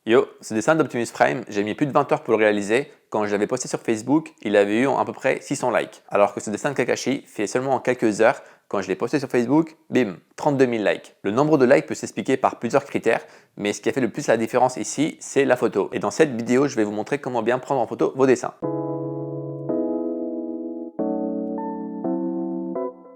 Yo, ce dessin d'Optimus Prime, j'ai mis plus de 20 heures pour le réaliser. Quand je l'avais posté sur Facebook, il avait eu à peu près 600 likes. Alors que ce dessin de Kakashi fait seulement en quelques heures. Quand je l'ai posté sur Facebook, bim, 32 000 likes. Le nombre de likes peut s'expliquer par plusieurs critères, mais ce qui a fait le plus la différence ici, c'est la photo. Et dans cette vidéo, je vais vous montrer comment bien prendre en photo vos dessins.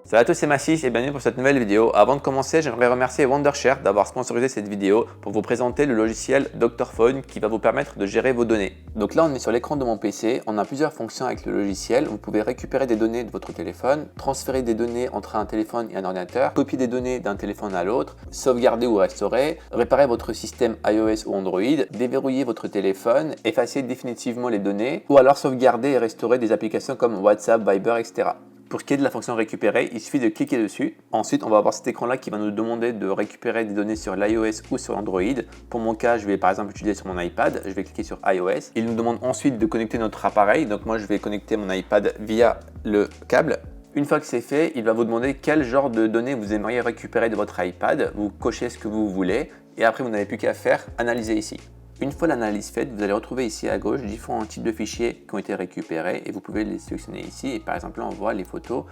Salut à tous, c'est Massis et bienvenue pour cette nouvelle vidéo. Avant de commencer, j'aimerais remercier Wondershare d'avoir sponsorisé cette vidéo pour vous présenter le logiciel Dr Phone qui va vous permettre de gérer vos données. Donc là, on est sur l'écran de mon PC, on a plusieurs fonctions avec le logiciel. Vous pouvez récupérer des données de votre téléphone, transférer des données entre un téléphone et un ordinateur, copier des données d'un téléphone à l'autre, sauvegarder ou restaurer, réparer votre système iOS ou Android, déverrouiller votre téléphone, effacer définitivement les données ou alors sauvegarder et restaurer des applications comme WhatsApp, Viber, etc. Pour ce qui est de la fonction récupérer, il suffit de cliquer dessus. Ensuite, on va avoir cet écran-là qui va nous demander de récupérer des données sur l'iOS ou sur l'Android. Pour mon cas, je vais par exemple utiliser sur mon iPad. Je vais cliquer sur iOS. Il nous demande ensuite de connecter notre appareil. Donc moi, je vais connecter mon iPad via le câble. Une fois que c'est fait, il va vous demander quel genre de données vous aimeriez récupérer de votre iPad. Vous cochez ce que vous voulez et après, vous n'avez plus qu'à faire analyser ici. Une fois l'analyse faite, vous allez retrouver ici à gauche différents types de fichiers qui ont été récupérés et vous pouvez les sélectionner ici. Et par exemple, là, on voit les photos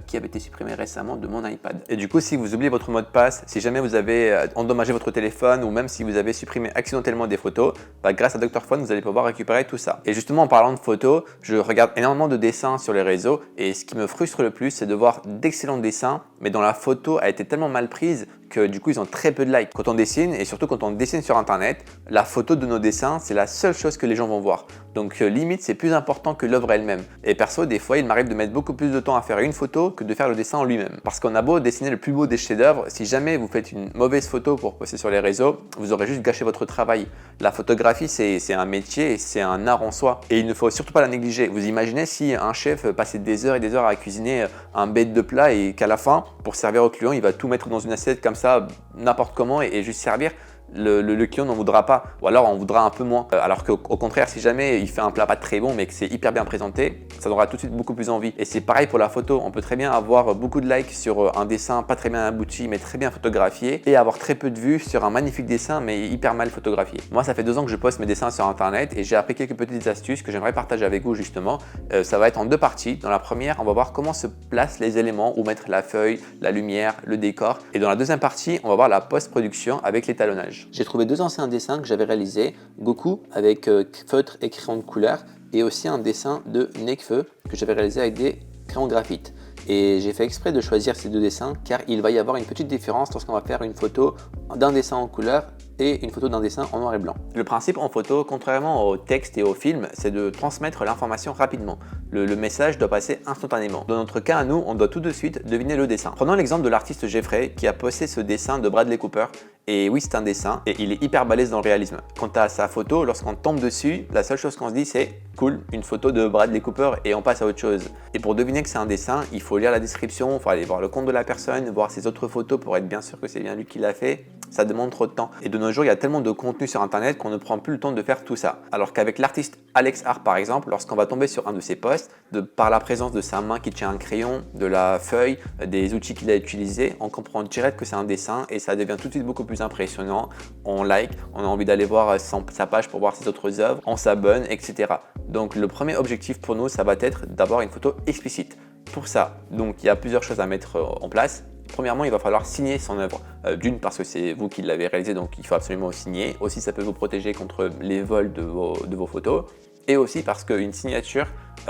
qui avaient été supprimées récemment de mon iPad. Et du coup, si vous oubliez votre mot de passe, si jamais vous avez endommagé votre téléphone ou même si vous avez supprimé accidentellement des photos, grâce à Dr Phone, vous allez pouvoir récupérer tout ça. Et justement, en parlant de photos, je regarde énormément de dessins sur les réseaux et ce qui me frustre le plus, c'est de voir d'excellents dessins, mais dont la photo a été tellement mal prise que du coup, ils ont très peu de likes. Quand on dessine, et surtout quand on dessine sur Internet, la photo de nos dessins, c'est la seule chose que les gens vont voir. Donc limite, c'est plus important que l'œuvre elle-même. Et perso, des fois, il m'arrive de mettre beaucoup plus de temps à faire une photo que de faire le dessin en lui-même. Parce qu'on a beau dessiner le plus beau des chefs-d'œuvre, si jamais vous faites une mauvaise photo pour poster sur les réseaux, vous aurez juste gâché votre travail. La photographie, c'est un métier et c'est un art en soi. Et il ne faut surtout pas la négliger. Vous imaginez si un chef passait des heures et des heures à cuisiner un bête de plat et qu'à la fin, pour servir au client, il va tout mettre dans une assiette comme ça, n'importe comment et juste servir. Le client n'en voudra pas ou alors en voudra un peu moins. Alors qu'au contraire, si jamais il fait un plat pas très bon mais que c'est hyper bien présenté, ça donnera tout de suite beaucoup plus envie. Et c'est pareil pour la photo. On peut très bien avoir beaucoup de likes sur un dessin pas très bien abouti mais très bien photographié et avoir très peu de vues sur un magnifique dessin mais hyper mal photographié. Moi, ça fait 2 ans que je poste mes dessins sur Internet et j'ai appris quelques petites astuces que j'aimerais partager avec vous justement. Ça va être en 2 parties. Dans la première, on va voir comment se placent les éléments, où mettre la feuille, la lumière, le décor. Et dans la deuxième partie, on va voir la post-production avec l'étalonnage. J'ai trouvé 2 anciens dessins que j'avais réalisés, Goku avec feutre et crayon de couleur et aussi un dessin de Nekfeu que j'avais réalisé avec des crayons graphite. Et j'ai fait exprès de choisir ces 2 dessins car il va y avoir une petite différence lorsqu'on va faire une photo d'un dessin en couleur et une photo d'un dessin en noir et blanc. Le principe en photo, contrairement au texte et au film, c'est de transmettre l'information rapidement. Le message doit passer instantanément. Dans notre cas à nous, on doit tout de suite deviner le dessin. Prenons l'exemple de l'artiste Jeffrey qui a posté ce dessin de Bradley Cooper. Et oui, c'est un dessin et il est hyper balèze dans le réalisme. Quant à sa photo, lorsqu'on tombe dessus, la seule chose qu'on se dit c'est cool, une photo de Bradley Cooper et on passe à autre chose. Et pour deviner que c'est un dessin, il faut lire la description, il faut aller voir le compte de la personne, voir ses autres photos pour être bien sûr que c'est bien lui qui l'a fait. Ça demande trop de temps. Et de nos jours, il y a tellement de contenu sur Internet qu'on ne prend plus le temps de faire tout ça. Alors qu'avec l'artiste Alex Art par exemple, lorsqu'on va tomber sur un de ses posts, par la présence de sa main qui tient un crayon, de la feuille, des outils qu'il a utilisés, on comprend direct que c'est un dessin et ça devient tout de suite beaucoup plus impressionnant. On like, on a envie d'aller voir sa page pour voir ses autres œuvres, on s'abonne, etc. Donc le premier objectif pour nous, ça va être d'avoir une photo explicite. Pour ça, donc il y a plusieurs choses à mettre en place. Premièrement, il va falloir signer son œuvre. D'une, parce que c'est vous qui l'avez réalisé, donc il faut absolument signer. Aussi, ça peut vous protéger contre les vols de vos photos. Et aussi parce qu'une signature,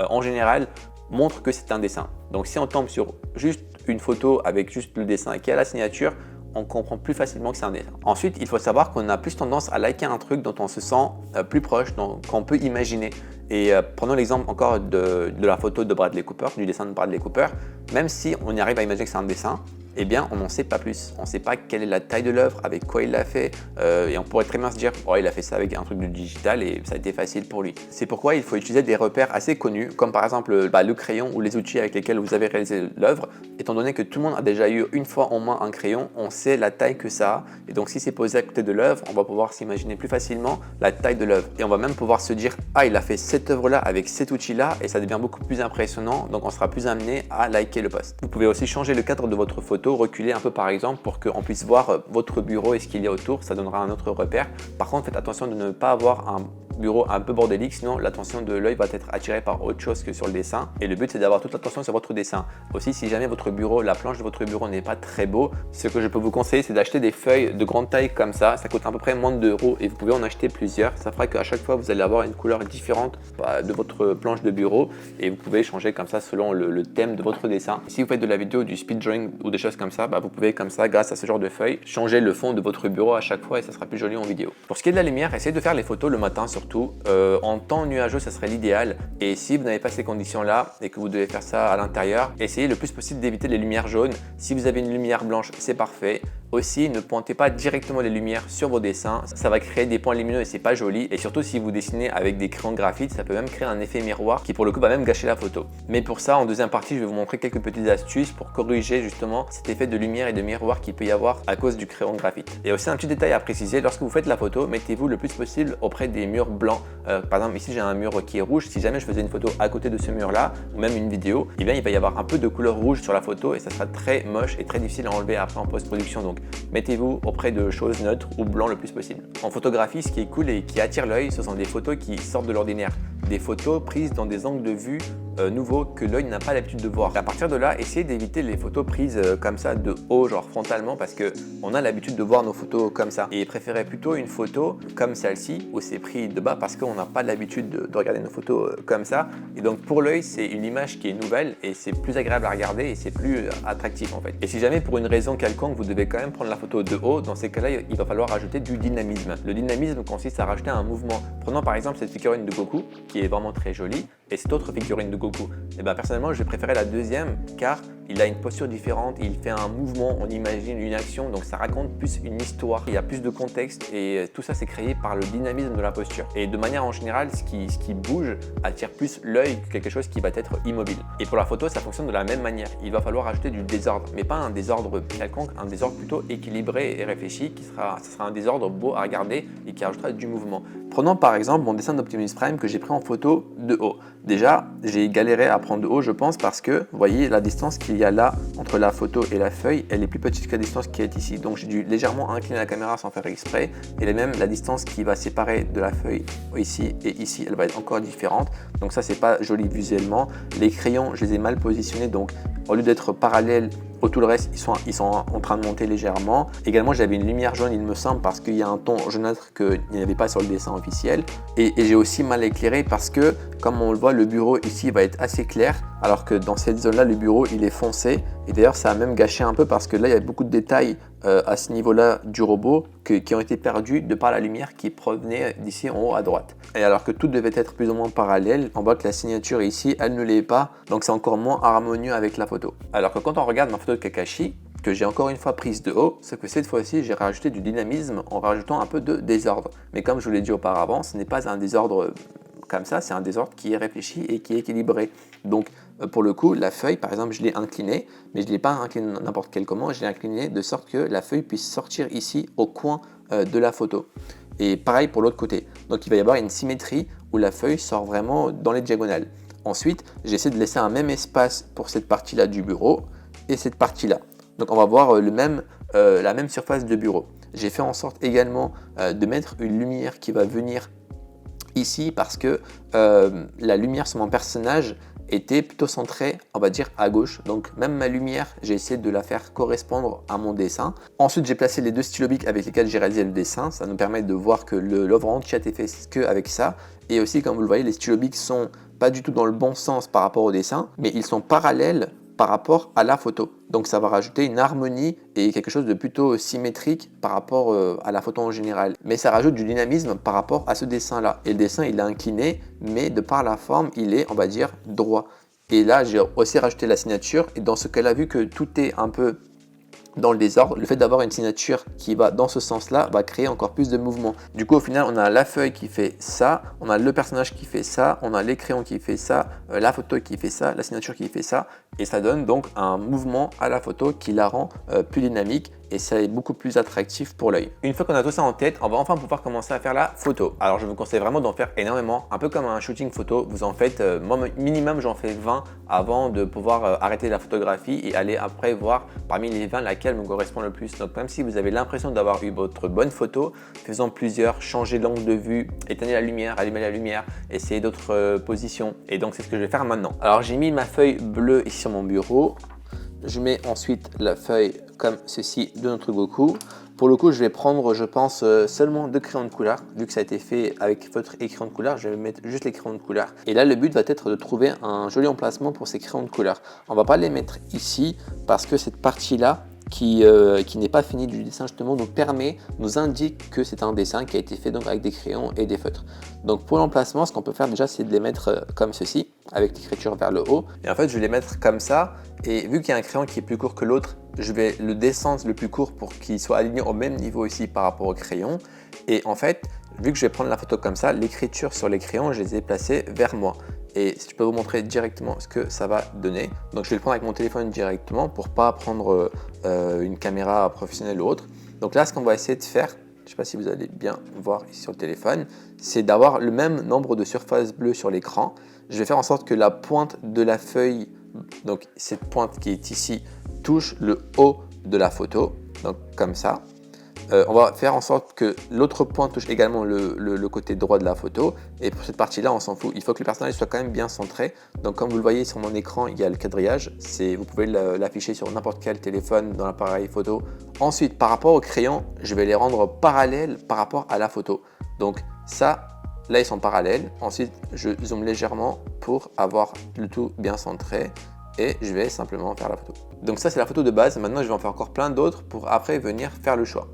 en général, montre que c'est un dessin. Donc si on tombe sur juste une photo avec juste le dessin qui a la signature, on comprend plus facilement que c'est un dessin. Ensuite, il faut savoir qu'on a plus tendance à liker un truc dont on se sent plus proche, qu'on peut imaginer. Et prenons l'exemple encore de la photo de Bradley Cooper, du dessin de Bradley Cooper. Même si on y arrive à imaginer que c'est un dessin, eh bien, on n'en sait pas plus. On ne sait pas quelle est la taille de l'œuvre, avec quoi il l'a fait. Et on pourrait très bien se dire, oh, il a fait ça avec un truc de digital et ça a été facile pour lui. C'est pourquoi il faut utiliser des repères assez connus, comme par exemple le crayon ou les outils avec lesquels vous avez réalisé l'œuvre. Étant donné que tout le monde a déjà eu une fois en main un crayon, on sait la taille que ça a. Et donc, si c'est posé à côté de l'œuvre, on va pouvoir s'imaginer plus facilement la taille de l'œuvre. Et on va même pouvoir se dire, ah, il a fait cette œuvre-là avec cet outil-là et ça devient beaucoup plus impressionnant. Donc, on sera plus amené à liker le post. Vous pouvez aussi changer le cadre de votre photo photo, reculez un peu par exemple pour qu'on puisse voir votre bureau et ce qu'il y a autour, ça donnera un autre repère. Par contre, faites attention de ne pas avoir un bureau un peu bordélique, sinon l'attention de l'œil va être attirée par autre chose que sur le dessin. Et le but, c'est d'avoir toute l'attention sur votre dessin. Aussi, si jamais votre bureau, la planche de votre bureau n'est pas très beau, ce que je peux vous conseiller, c'est d'acheter des feuilles de grande taille comme ça. Ça coûte à peu près moins de €, et vous pouvez en acheter plusieurs. Ça fera qu'à chaque fois, vous allez avoir une couleur différente de votre planche de bureau, et vous pouvez changer comme ça selon le thème de votre dessin. Si vous faites de la vidéo, du speed drawing ou des choses comme ça, vous pouvez comme ça, grâce à ce genre de feuilles, changer le fond de votre bureau à chaque fois et ça sera plus joli en vidéo. Pour ce qui est de la lumière, essayez de faire les photos le matin surtout. En temps nuageux, ça serait l'idéal. Et si vous n'avez pas ces conditions-là et que vous devez faire ça à l'intérieur, essayez le plus possible d'éviter les lumières jaunes. Si vous avez une lumière blanche, c'est parfait. Aussi, ne pointez pas directement les lumières sur vos dessins, ça va créer des points lumineux et c'est pas joli. Et surtout, si vous dessinez avec des crayons graphite, ça peut même créer un effet miroir qui pour le coup va même gâcher la photo. Mais pour ça, en deuxième partie, je vais vous montrer quelques petites astuces pour corriger justement cet effet de lumière et de miroir qu'il peut y avoir à cause du crayon graphite. Et aussi un petit détail à préciser, lorsque vous faites la photo, mettez-vous le plus possible auprès des murs blancs. Par exemple, ici j'ai un mur qui est rouge. Si jamais je faisais une photo à côté de ce mur-là, ou même une vidéo, eh bien, il va y avoir un peu de couleur rouge sur la photo et ça sera très moche et très difficile à enlever après en post-production. Donc, mettez-vous auprès de choses neutres ou blancs le plus possible. En photographie, ce qui est cool et qui attire l'œil, ce sont des photos qui sortent de l'ordinaire. Des photos prises dans des angles de vue nouveaux que l'œil n'a pas l'habitude de voir. À partir de là, essayez d'éviter les photos prises comme ça de haut, genre frontalement, parce qu'on a l'habitude de voir nos photos comme ça. Et préférez plutôt une photo comme celle-ci, où c'est pris de bas parce qu'on n'a pas l'habitude de regarder nos photos comme ça. Et donc pour l'œil, c'est une image qui est nouvelle et c'est plus agréable à regarder et c'est plus attractif en fait. Et si jamais pour une raison quelconque, vous devez quand même prendre la photo de haut, dans ces cas-là, il va falloir ajouter du dynamisme. Le dynamisme consiste à rajouter un mouvement. Prenons par exemple cette figurine de Goku, qui est vraiment très jolie, et cette autre figurine de Goku. Et personnellement, j'ai préféré la deuxième car il a une posture différente, il fait un mouvement, on imagine une action, donc ça raconte plus une histoire, il y a plus de contexte et tout ça c'est créé par le dynamisme de la posture. Et de manière en général, ce qui bouge attire plus l'œil que quelque chose qui va être immobile. Et pour la photo, ça fonctionne de la même manière. Il va falloir ajouter du désordre, mais pas un désordre quelconque, un désordre plutôt équilibré et réfléchi, ce sera un désordre beau à regarder et qui ajoutera du mouvement. Prenons par exemple mon dessin d'Optimus Prime que j'ai pris en photo de haut. Déjà, j'ai galéré à prendre de haut, je pense, parce que vous voyez la distance qu'il y a là entre la photo et la feuille, elle est plus petite que la distance qui est ici. Donc j'ai dû légèrement incliner la caméra sans faire exprès. Et même la distance qui va séparer de la feuille ici et ici, elle va être encore différente. Donc ça, c'est pas joli visuellement. Les crayons, je les ai mal positionnés. Donc au lieu d'être parallèles au tout le reste, ils sont en train de monter légèrement. Également, j'avais une lumière jaune, il me semble, parce qu'il y a un ton jaunâtre qu'il n'y avait pas sur le dessin officiel. Et j'ai aussi mal éclairé parce que, comme on le voit, le bureau ici va être assez clair, alors que dans cette zone-là, le bureau, il est foncé. Et d'ailleurs, ça a même gâché un peu parce que là, il y a beaucoup de détails à ce niveau-là du robot qui ont été perdus de par la lumière qui provenait d'ici en haut à droite. Et alors que tout devait être plus ou moins parallèle, on voit que la signature ici, elle ne l'est pas, donc c'est encore moins harmonieux avec la photo. Alors que quand on regarde ma photo de Kakashi, que j'ai encore une fois prise de haut, c'est que cette fois-ci, j'ai rajouté du dynamisme en rajoutant un peu de désordre. Mais comme je vous l'ai dit auparavant, ce n'est pas un désordre comme ça, c'est un désordre qui est réfléchi et qui est équilibré. Donc pour le coup, la feuille, par exemple, je l'ai inclinée, mais je ne l'ai pas inclinée n'importe quel comment, je l'ai inclinée de sorte que la feuille puisse sortir ici au coin de la photo. Et pareil pour l'autre côté. Donc il va y avoir une symétrie où la feuille sort vraiment dans les diagonales. Ensuite, j'essaie de laisser un même espace pour cette partie-là du bureau et cette partie-là. Donc on va voir la même surface de bureau. J'ai fait en sorte également de mettre une lumière qui va venir ici parce que la lumière sur mon personnage était plutôt centrée, on va dire, à gauche. Donc même ma lumière, j'ai essayé de la faire correspondre à mon dessin. Ensuite, j'ai placé les deux stylos bic avec lesquels j'ai réalisé le dessin. Ça nous permet de voir que l'œuvre entière a été faite qu'avec ça. Et aussi, comme vous le voyez, les stylos bic sont pas du tout dans le bon sens par rapport au dessin, mais ils sont parallèles par rapport à la photo. Donc ça va rajouter une harmonie et quelque chose de plutôt symétrique par rapport à la photo en général. Mais ça rajoute du dynamisme par rapport à ce dessin-là. Et le dessin, il est incliné, mais de par la forme, il est, on va dire, droit. Et là, j'ai aussi rajouté la signature. Et dans ce cas-là, vu que tout est un peu dans le désordre, le fait d'avoir une signature qui va dans ce sens-là va créer encore plus de mouvement. Du coup, au final, on a la feuille qui fait ça, on a le personnage qui fait ça, on a les crayons qui fait ça, la photo qui fait ça, la signature qui fait ça, et ça donne donc un mouvement à la photo qui la rend plus dynamique et ça est beaucoup plus attractif pour l'œil. Une fois qu'on a tout ça en tête, on va enfin pouvoir commencer à faire la photo. Alors je vous conseille vraiment d'en faire énormément, un peu comme un shooting photo. Vous en faites, moi minimum j'en fais 20 avant de pouvoir arrêter la photographie et aller après voir parmi les 20 laquelle me correspond le plus. Donc même si vous avez l'impression d'avoir eu votre bonne photo, faisons plusieurs, changez l'angle de vue, éteignez la lumière, allumez la lumière, essayez d'autres positions. Et donc c'est ce que je vais faire maintenant. Alors j'ai mis ma feuille bleue ici sur mon bureau. Je mets ensuite la feuille comme ceci de notre Goku. Pour le coup, je vais prendre, je pense, seulement 2 crayons de couleur. Vu que ça a été fait avec votre crayon de couleur, je vais mettre juste les crayons de couleur. Et là, le but va être de trouver un joli emplacement pour ces crayons de couleur. On va pas les mettre ici parce que cette partie-là, qui n'est pas finie du dessin justement, nous indique que c'est un dessin qui a été fait donc avec des crayons et des feutres. Donc pour l'emplacement, ce qu'on peut faire déjà, c'est de les mettre comme ceci, avec l'écriture vers le haut. Et en fait, je vais les mettre comme ça. Et vu qu'il y a un crayon qui est plus court que l'autre, je vais le descendre le plus court pour qu'il soit aligné au même niveau ici par rapport au crayon. Et en fait, vu que je vais prendre la photo comme ça, l'écriture sur les crayons, je les ai placés vers moi. Et je peux vous montrer directement ce que ça va donner. Donc je vais le prendre avec mon téléphone directement pour pas prendre une caméra professionnelle ou autre. Donc là, ce qu'on va essayer de faire, je ne sais pas si vous allez bien voir ici sur le téléphone, c'est d'avoir le même nombre de surfaces bleues sur l'écran. Je vais faire en sorte que la pointe de la feuille, donc cette pointe qui est ici, touche le haut de la photo, donc comme ça. On va faire en sorte que l'autre point touche également le côté droit de la photo. Et pour cette partie-là, on s'en fout. Il faut que le personnage soit quand même bien centré. Donc comme vous le voyez sur mon écran, il y a le quadrillage. Vous pouvez l'afficher sur n'importe quel téléphone dans l'appareil photo. Ensuite, par rapport au crayon, je vais les rendre parallèles par rapport à la photo. Donc ça, là, ils sont parallèles. Ensuite, je zoome légèrement pour avoir le tout bien centré. Et je vais simplement faire la photo. Donc ça, c'est la photo de base. Maintenant, je vais en faire encore plein d'autres pour après venir faire le choix.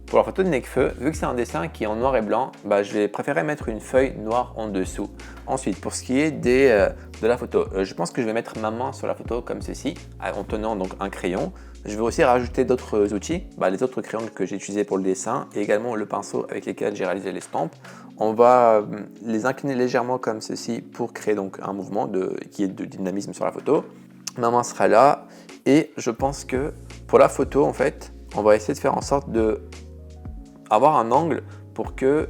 Pour la photo de Nekfeu, vu que c'est un dessin qui est en noir et blanc, je vais préférer mettre une feuille noire en dessous. Ensuite, pour ce qui est de la photo, je pense que je vais mettre ma main sur la photo comme ceci, en tenant donc un crayon. Je vais aussi rajouter d'autres outils, les autres crayons que j'ai utilisés pour le dessin et également le pinceau avec lesquels j'ai réalisé l'estampe. On va les incliner légèrement comme ceci pour créer donc un mouvement qui est de dynamisme sur la photo. Ma main sera là et je pense que pour la photo, en fait, on va essayer de faire en sorte avoir un angle pour que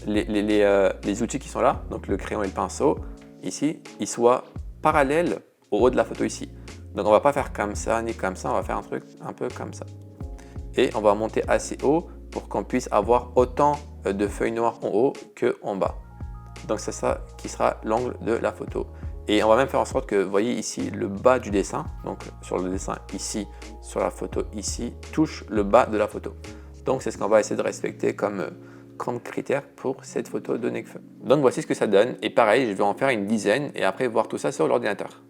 les outils qui sont là, donc le crayon et le pinceau, ici, ils soient parallèles au haut de la photo ici. Donc on va pas faire comme ça ni comme ça, on va faire un truc un peu comme ça. Et on va monter assez haut pour qu'on puisse avoir autant de feuilles noires en haut qu'en bas. Donc c'est ça qui sera l'angle de la photo. Et on va même faire en sorte que, vous voyez ici, le bas du dessin, donc sur le dessin ici, sur la photo ici, touche le bas de la photo. Donc c'est ce qu'on va essayer de respecter comme critère pour cette photo de Nekfeu. Donc voici ce que ça donne. Et pareil, je vais en faire une dizaine et après voir tout ça sur l'ordinateur.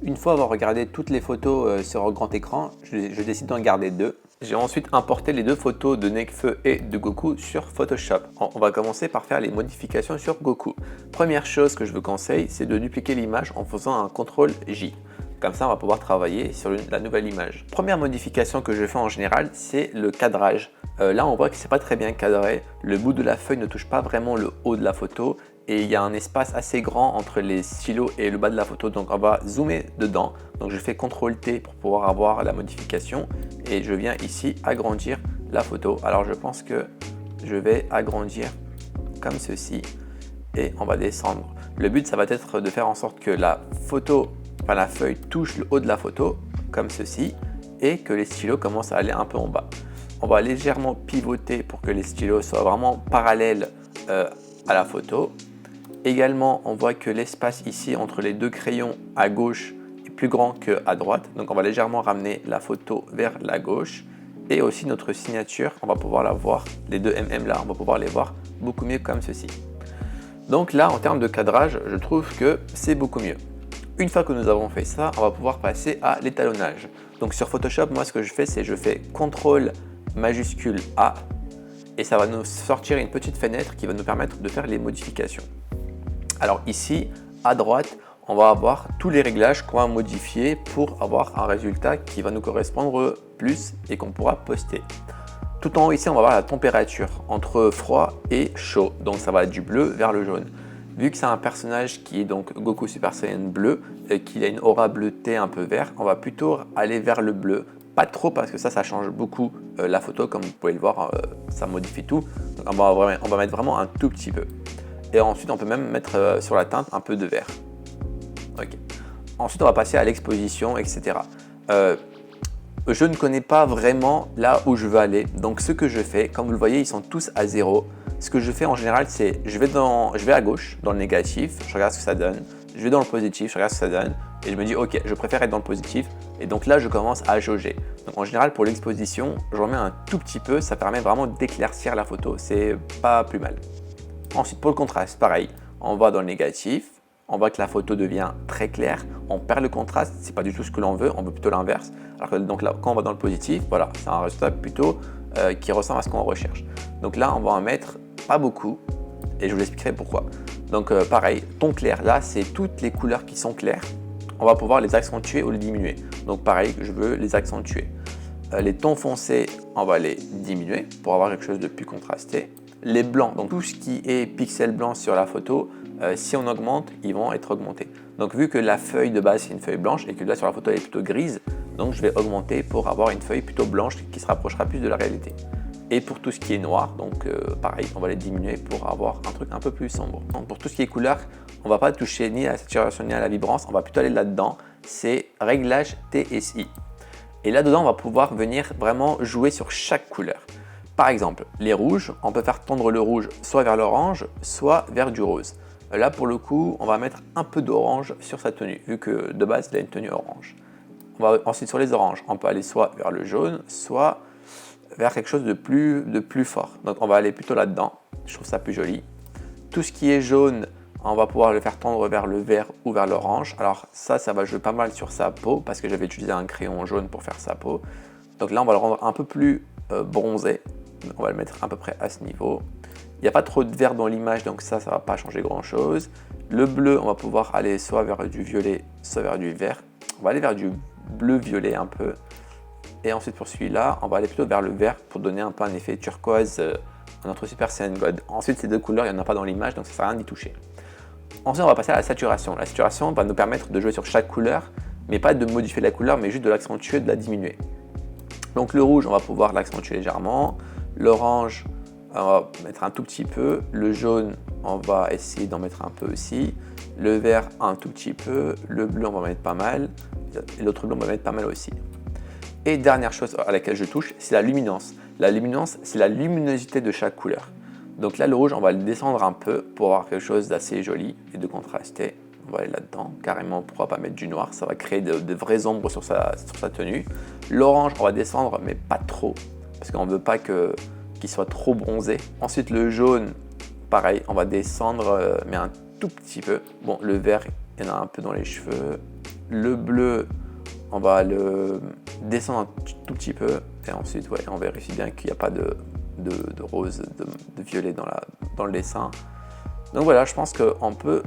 Une fois avoir regardé toutes les photos sur grand écran, je décide d'en garder 2. J'ai ensuite importé les 2 photos de Nekfeu et de Goku sur Photoshop. On va commencer par faire les modifications sur Goku. Première chose que je vous conseille, c'est de dupliquer l'image en faisant un CTRL-J. Comme ça, on va pouvoir travailler sur la nouvelle image. Première modification que je fais en général, c'est le cadrage. Là, on voit que c'est pas très bien cadré. Le bout de la feuille ne touche pas vraiment le haut de la photo et il y a un espace assez grand entre les stylos et le bas de la photo. Donc, on va zoomer dedans. Donc, je fais CTRL-T pour pouvoir avoir la modification et je viens ici agrandir la photo. Alors, je pense que je vais agrandir comme ceci et on va descendre. Le but, ça va être de faire en sorte que la feuille touche le haut de la photo comme ceci et que les stylos commencent à aller un peu en bas. On va légèrement pivoter pour que les stylos soient vraiment parallèles à la photo. Également, on voit que l'espace ici entre les 2 crayons à gauche est plus grand qu'à droite. Donc on va légèrement ramener la photo vers la gauche. Et aussi notre signature, on va pouvoir la voir, les 2 mm là, on va pouvoir les voir beaucoup mieux comme ceci. Donc là, en termes de cadrage, je trouve que c'est beaucoup mieux. Une fois que nous avons fait ça, on va pouvoir passer à l'étalonnage. Donc sur Photoshop, moi ce que je fais, c'est je fais CTRL majuscule A et ça va nous sortir une petite fenêtre qui va nous permettre de faire les modifications. Alors ici, à droite, on va avoir tous les réglages qu'on va modifier pour avoir un résultat qui va nous correspondre plus et qu'on pourra poster. Tout en haut ici, on va voir la température entre froid et chaud. Donc ça va du bleu vers le jaune. Vu que c'est un personnage qui est donc Goku Super Saiyan bleu et qu'il a une aura bleutée un peu vert, on va plutôt aller vers le bleu. Pas trop parce que ça change beaucoup la photo, comme vous pouvez le voir, ça modifie tout. Donc on va mettre vraiment un tout petit peu. Et ensuite on peut même mettre sur la teinte un peu de vert. Ok. Ensuite on va passer à l'exposition, etc. Je ne connais pas vraiment là où je veux aller, donc ce que je fais, comme vous le voyez, ils sont tous à 0. Ce que je fais en général, c'est je vais à gauche dans le négatif, je regarde ce que ça donne, je vais dans le positif, je regarde ce que ça donne, et je me dis ok, je préfère être dans le positif, et donc là je commence à jauger. Donc en général pour l'exposition, je remets un tout petit peu, ça permet vraiment d'éclaircir la photo, c'est pas plus mal. Ensuite pour le contraste, pareil, on va dans le négatif, on voit que la photo devient très claire, on perd le contraste, c'est pas du tout ce que l'on veut, on veut plutôt l'inverse. Alors que donc là, quand on va dans le positif, voilà, c'est un résultat plutôt qui ressemble à ce qu'on recherche. Donc là, on va en mettre pas beaucoup et je vous expliquerai pourquoi. Donc pareil, ton clair, là, c'est toutes les couleurs qui sont claires. On va pouvoir les accentuer ou les diminuer. Donc pareil, je veux les accentuer. Les tons foncés, on va les diminuer pour avoir quelque chose de plus contrasté. Les blancs, donc tout ce qui est pixels blancs sur la photo, si on augmente, ils vont être augmentés. Donc vu que la feuille de base c'est une feuille blanche et que là sur la photo elle est plutôt grise, donc je vais augmenter pour avoir une feuille plutôt blanche qui se rapprochera plus de la réalité. Et pour tout ce qui est noir, donc pareil, on va les diminuer pour avoir un truc un peu plus sombre. Donc pour tout ce qui est couleur, on ne va pas toucher ni à la saturation ni à la vibrance, on va plutôt aller là-dedans, c'est réglage TSI. Et là-dedans, on va pouvoir venir vraiment jouer sur chaque couleur. Par exemple, les rouges, on peut faire tendre le rouge soit vers l'orange, soit vers du rose. Là, pour le coup, on va mettre un peu d'orange sur sa tenue, vu que de base, il a une tenue orange. On va ensuite sur les oranges, on peut aller soit vers le jaune, soit vers quelque chose de plus fort. Donc on va aller plutôt là-dedans, je trouve ça plus joli. Tout ce qui est jaune, on va pouvoir le faire tendre vers le vert ou vers l'orange. Alors ça va jouer pas mal sur sa peau, parce que j'avais utilisé un crayon jaune pour faire sa peau. Donc là, on va le rendre un peu plus bronzé. On va le mettre à peu près à ce niveau. Il n'y a pas trop de vert dans l'image, donc ça ne va pas changer grand-chose. Le bleu, on va pouvoir aller soit vers du violet, soit vers du vert. On va aller vers du bleu-violet un peu. Et ensuite pour celui-là, on va aller plutôt vers le vert pour donner un peu un effet turquoise à notre Super Saiyan God. Ensuite, ces deux couleurs, il n'y en a pas dans l'image, donc ça ne sert à rien d'y toucher. Ensuite, on va passer à la saturation. La saturation va nous permettre de jouer sur chaque couleur, mais pas de modifier la couleur, mais juste de l'accentuer, de la diminuer. Donc le rouge, on va pouvoir l'accentuer légèrement. L'orange, on va mettre un tout petit peu. Le jaune, on va essayer d'en mettre un peu aussi. Le vert, un tout petit peu. Le bleu, on va mettre pas mal. Et l'autre bleu, on va mettre pas mal aussi. Et dernière chose à laquelle je touche, c'est la luminance. La luminance, c'est la luminosité de chaque couleur. Donc là, le rouge, on va le descendre un peu pour avoir quelque chose d'assez joli et de contrasté. On va aller là-dedans, carrément, pourquoi pas mettre du noir, ça va créer de vraies ombres sur sa tenue. L'orange, on va descendre, mais pas trop, parce qu'on ne veut pas qu'il soit trop bronzé. Ensuite, le jaune, pareil, on va descendre, mais un tout petit peu. Bon, le vert, il y en a un peu dans les cheveux. Le bleu, on va le descendre un tout petit peu. Et ensuite, ouais, on vérifie bien qu'il n'y a pas de rose, de violet dans le dessin. Donc voilà, je pense qu'on peut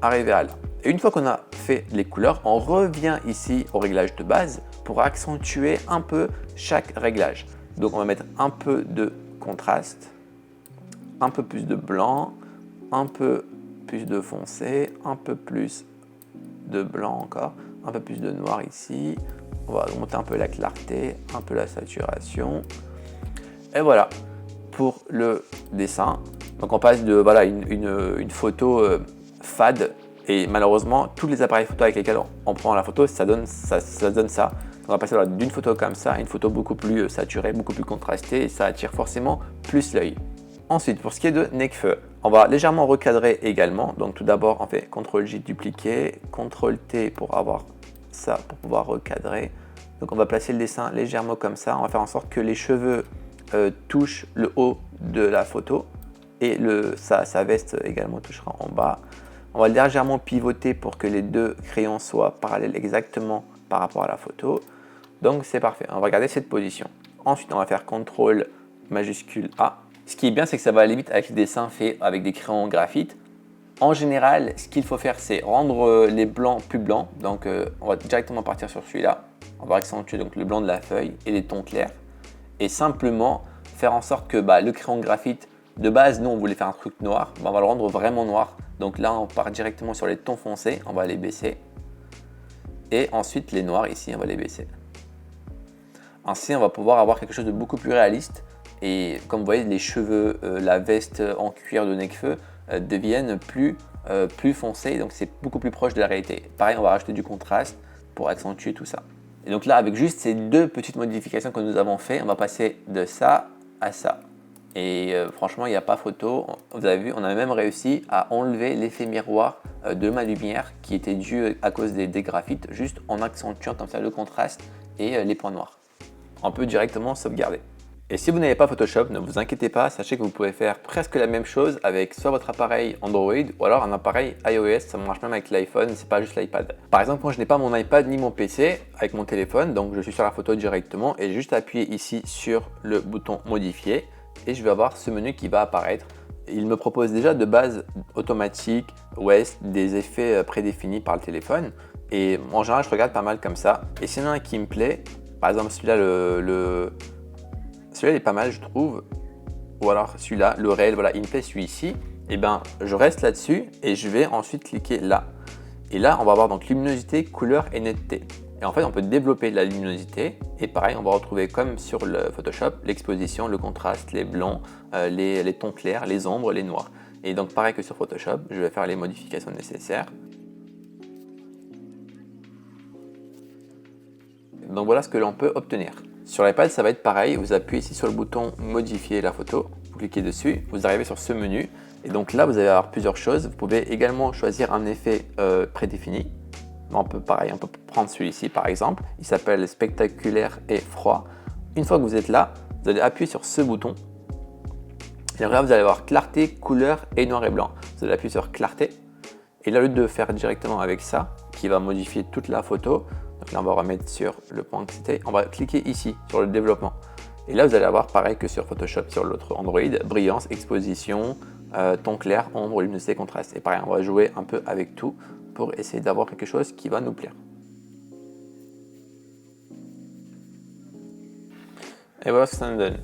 arriver à là. Et une fois qu'on a fait les couleurs, on revient ici au réglage de base pour accentuer un peu chaque réglage. Donc on va mettre un peu de contraste, un peu plus de blanc, un peu plus de foncé, un peu plus de blanc encore, un peu plus de noir ici. On va monter un peu la clarté, un peu la saturation. Et voilà pour le dessin. Donc on passe de voilà, une photo fade, et malheureusement tous les appareils photo avec lesquels on prend la photo, ça donne ça. On va passer voilà, d'une photo comme ça à une photo beaucoup plus saturée, beaucoup plus contrastée, et ça attire forcément plus l'œil. Ensuite, pour ce qui est de Nekfeu, on va légèrement recadrer également. Donc tout d'abord, on fait CTRL-J dupliquer, CTRL-T pour avoir ça, pour pouvoir recadrer. Donc on va placer le dessin légèrement comme ça. On va faire en sorte que les cheveux touchent le haut de la photo et sa veste également touchera en bas. On va légèrement pivoter pour que les deux crayons soient parallèles exactement par rapport à la photo. Donc c'est parfait, on va garder cette position. Ensuite, on va faire CTRL majuscule A. Ce qui est bien, c'est que ça va aller vite avec les dessins faits avec des crayons graphite. En général, ce qu'il faut faire, c'est rendre les blancs plus blancs. Donc on va directement partir sur celui-là. On va accentuer donc le blanc de la feuille et les tons clairs. Et simplement faire en sorte que le crayon graphite De base, nous on voulait faire un truc noir, on va le rendre vraiment noir. Donc là on part directement sur les tons foncés, on va les baisser. Et ensuite les noirs ici, on va les baisser. Ainsi on va pouvoir avoir quelque chose de beaucoup plus réaliste. Et comme vous voyez, les cheveux, la veste en cuir de Nekfeu deviennent plus foncés, donc c'est beaucoup plus proche de la réalité. Pareil, on va rajouter du contraste pour accentuer tout ça. Et donc là, avec juste ces deux petites modifications que nous avons fait, on va passer de ça à ça. Et franchement, il n'y a pas photo. Vous avez vu, on a même réussi à enlever l'effet miroir de ma lumière qui était dû à cause des graphites, juste en accentuant comme ça le contraste et les points noirs. On peut directement sauvegarder. Et si vous n'avez pas Photoshop, ne vous inquiétez pas, sachez que vous pouvez faire presque la même chose avec soit votre appareil Android ou alors un appareil iOS, ça marche même avec l'iPhone, c'est pas juste l'iPad. Par exemple, moi je n'ai pas mon iPad ni mon PC avec mon téléphone, donc je suis sur la photo directement et j'ai juste appuyé ici sur le bouton modifier et je vais avoir ce menu qui va apparaître. Il me propose déjà de base automatique, West, des effets prédéfinis par le téléphone et en général je regarde pas mal comme ça. Et s'il y en a un qui me plaît, par exemple celui-là celui-là il est pas mal je trouve, ou alors celui-là, le réel, voilà, il me plaît celui-ci, et ben je reste là-dessus et je vais ensuite cliquer là. Et là on va avoir donc luminosité, couleur et netteté. Et en fait on peut développer la luminosité et pareil on va retrouver comme sur le Photoshop l'exposition, le contraste, les blancs, les tons clairs, les ombres, les noirs. Et donc pareil que sur Photoshop, je vais faire les modifications nécessaires. Donc voilà ce que l'on peut obtenir. Sur l'iPad, ça va être pareil, vous appuyez ici sur le bouton modifier la photo, vous cliquez dessus, vous arrivez sur ce menu et donc là vous allez avoir plusieurs choses. Vous pouvez également choisir un effet prédéfini. On peut on peut prendre celui-ci par exemple, il s'appelle spectaculaire et froid. Une fois que vous êtes là, vous allez appuyer sur ce bouton et là vous allez avoir clarté, couleur et noir et blanc. Vous allez appuyer sur clarté et là au lieu de faire directement avec ça qui va modifier toute la photo, donc là on va remettre sur le point que c'était, on va cliquer ici sur le développement et là vous allez avoir pareil que sur Photoshop sur l'autre Android, brillance, exposition, ton clair, ombre, luminosité, contraste. Et pareil on va jouer un peu avec tout pour essayer d'avoir quelque chose qui va nous plaire. Et voilà ce que ça nous donne.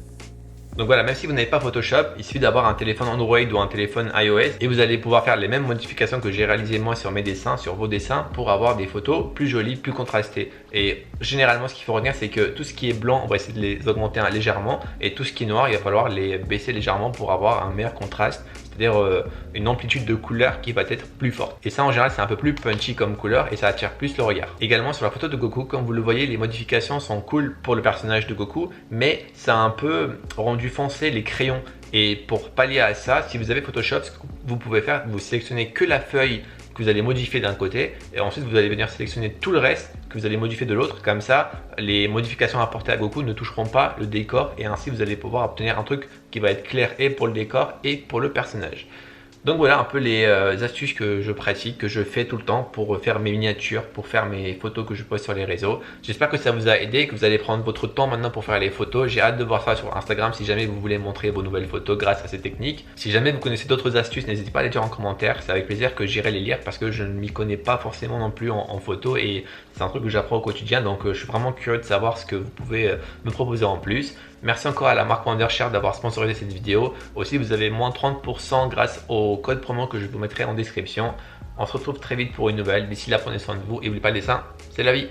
Donc voilà, même si vous n'avez pas Photoshop, il suffit d'avoir un téléphone Android ou un téléphone iOS et vous allez pouvoir faire les mêmes modifications que j'ai réalisées moi sur mes dessins, sur vos dessins pour avoir des photos plus jolies, plus contrastées. Et généralement, ce qu'il faut retenir, c'est que tout ce qui est blanc, on va essayer de les augmenter légèrement et tout ce qui est noir, il va falloir les baisser légèrement pour avoir un meilleur contraste, c'est-à-dire une amplitude de couleur qui va être plus forte. Et ça, en général, c'est un peu plus punchy comme couleur et ça attire plus le regard. Également, sur la photo de Goku, comme vous le voyez, les modifications sont cool pour le personnage de Goku, mais ça a un peu rendu foncé les crayons. Et pour pallier à ça, si vous avez Photoshop, ce que vous pouvez faire, vous sélectionnez que la feuille que vous allez modifier d'un côté et ensuite vous allez venir sélectionner tout le reste que vous allez modifier de l'autre. Comme ça, les modifications apportées à Goku ne toucheront pas le décor et ainsi vous allez pouvoir obtenir un truc qui va être clair et pour le décor et pour le personnage. Donc voilà un peu les astuces que je pratique, que je fais tout le temps pour faire mes miniatures, pour faire mes photos que je poste sur les réseaux. J'espère que ça vous a aidé, que vous allez prendre votre temps maintenant pour faire les photos. J'ai hâte de voir ça sur Instagram si jamais vous voulez montrer vos nouvelles photos grâce à ces techniques. Si jamais vous connaissez d'autres astuces, n'hésitez pas à les dire en commentaire. C'est avec plaisir que j'irai les lire parce que je ne m'y connais pas forcément non plus en photo et c'est un truc que j'apprends au quotidien. Donc je suis vraiment curieux de savoir ce que vous pouvez me proposer en plus. Merci encore à la marque Wondershare d'avoir sponsorisé cette vidéo. Aussi, vous avez moins 30% grâce au code promo que je vous mettrai en description. On se retrouve très vite pour une nouvelle. D'ici là, prenez soin de vous et n'oubliez pas le dessin, c'est la vie.